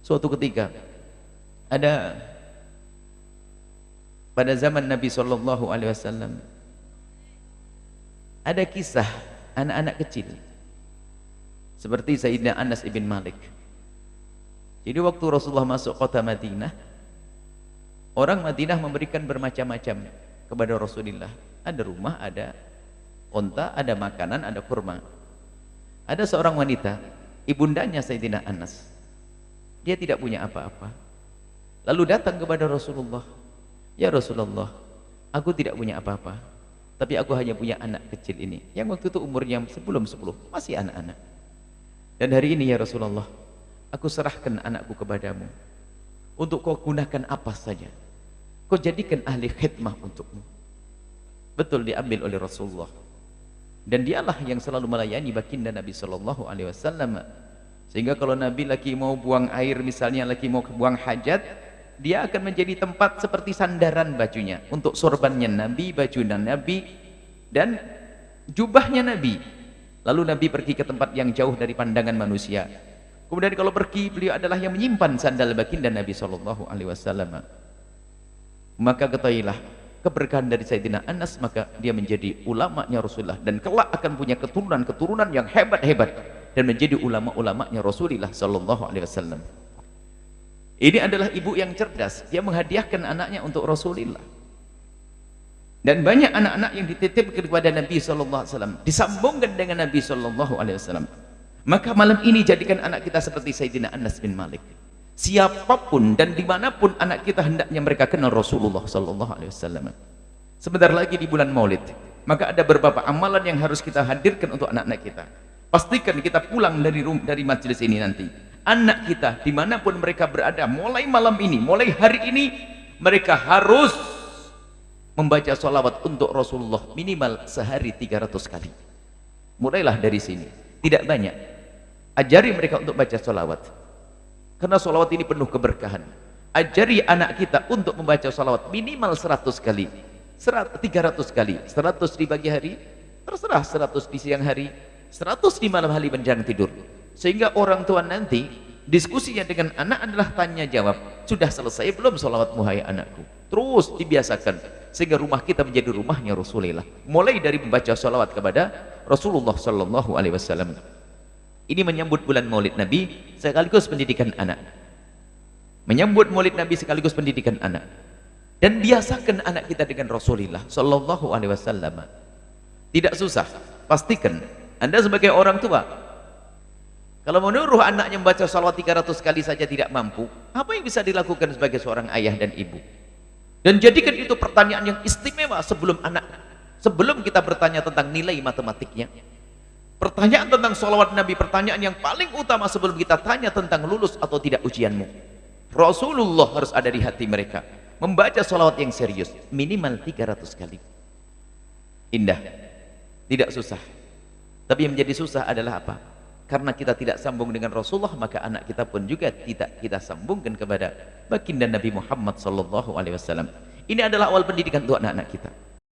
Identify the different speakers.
Speaker 1: Suatu ketika ada pada zaman Nabi Shallallahu Alaihi Wasallam ada kisah anak-anak kecil seperti Sayyidina Anas ibn Malik. Jadi waktu Rasulullah masuk kota Madinah, orang Madinah memberikan bermacam-macam kepada Rasulullah. Ada rumah, ada unta, ada makanan, ada kurma. Ada seorang wanita, ibundanya Sayyidina Anas, dia tidak punya apa-apa, lalu datang kepada Rasulullah. Ya Rasulullah, aku tidak punya apa-apa, tapi aku hanya punya anak kecil ini, yang waktu itu umurnya sebelum 10, masih anak-anak. Dan hari ini ya Rasulullah, aku serahkan anakku kepadamu untuk kau gunakan apa saja, kau jadikan ahli khidmah untukmu. Betul, diambil oleh Rasulullah, dan dialah yang selalu melayani baginda Nabi Shallallahu Alaihi Wasallam. Sehingga kalau Nabi lagi mau buang air, misalnya lagi mau buang hajat, dia akan menjadi tempat seperti sandaran bajunya untuk sorbannya Nabi, bajunya Nabi, dan jubahnya Nabi. Lalu Nabi pergi ke tempat yang jauh dari pandangan manusia. Kemudian kalau pergi, beliau adalah yang menyimpan sandal baginda Nabi Shallallahu Alaihi Wasallam. Maka ketahuilah keberkahan dari Sayyidina Anas, maka dia menjadi ulamanya Rasulullah, dan kelak akan punya keturunan-keturunan yang hebat-hebat dan menjadi ulama-ulamanya Rasulullah Sallallahu Alaihi Wasallam. Ini adalah ibu yang cerdas, dia menghadiahkan anaknya untuk Rasulullah. Dan banyak anak-anak yang dititipkan kepada Nabi Sallallahu Alaihi Wasallam disambungkan dengan Nabi Sallallahu Alaihi Wasallam. Maka malam ini jadikan anak kita seperti Sayyidina Anas bin Malik. Siapapun dan dimanapun anak kita, hendaknya mereka kenal Rasulullah Sallallahu Alaihi Wasallam. Sebentar lagi di bulan Maulid, maka ada beberapa amalan yang harus kita hadirkan untuk anak-anak kita. Pastikan kita pulang dari majelis ini nanti, anak kita dimanapun mereka berada, mulai malam ini, mulai hari ini, mereka harus membaca sholawat untuk Rasulullah minimal sehari 300 kali. Mulailah dari sini, tidak banyak. Ajari mereka untuk baca sholawat, karena sholawat ini penuh keberkahan. Ajari anak kita untuk membaca sholawat minimal 100 kali, 300 kali, 100 di pagi hari, terserah, 100 di siang hari, 100 di malam hari menjelang tidur. Sehingga orang tua nanti diskusinya dengan anak adalah tanya jawab, sudah selesai belum sholawatmu hai anakku? Terus dibiasakan, sehingga rumah kita menjadi rumahnya Rasulullah, mulai dari membaca sholawat kepada Rasulullah Sallallahu Alaihi Wasallam. Ini menyambut bulan Maulid Nabi sekaligus pendidikan anak. Menyambut Maulid Nabi sekaligus pendidikan anak. Dan biasakan anak kita dengan Rasulullah Sallallahu Alaihi Wasallam. Tidak susah. Pastikan Anda sebagai orang tua, kalau menyuruh anaknya membaca salawat 300 kali saja tidak mampu, apa yang bisa dilakukan sebagai seorang ayah dan ibu? Dan jadikan itu pertanyaan yang istimewa sebelum kita bertanya tentang nilai matematiknya. Pertanyaan tentang sholawat Nabi, pertanyaan yang paling utama sebelum kita tanya tentang lulus atau tidak ujianmu. Rasulullah harus ada di hati mereka. Membaca sholawat yang serius minimal 300 kali. Indah, tidak susah. Tapi yang menjadi susah adalah apa? Karena kita tidak sambung dengan Rasulullah, maka anak kita pun juga tidak kita sambungkan kepada baginda Nabi Muhammad SAW. Ini adalah awal pendidikan untuk anak-anak kita.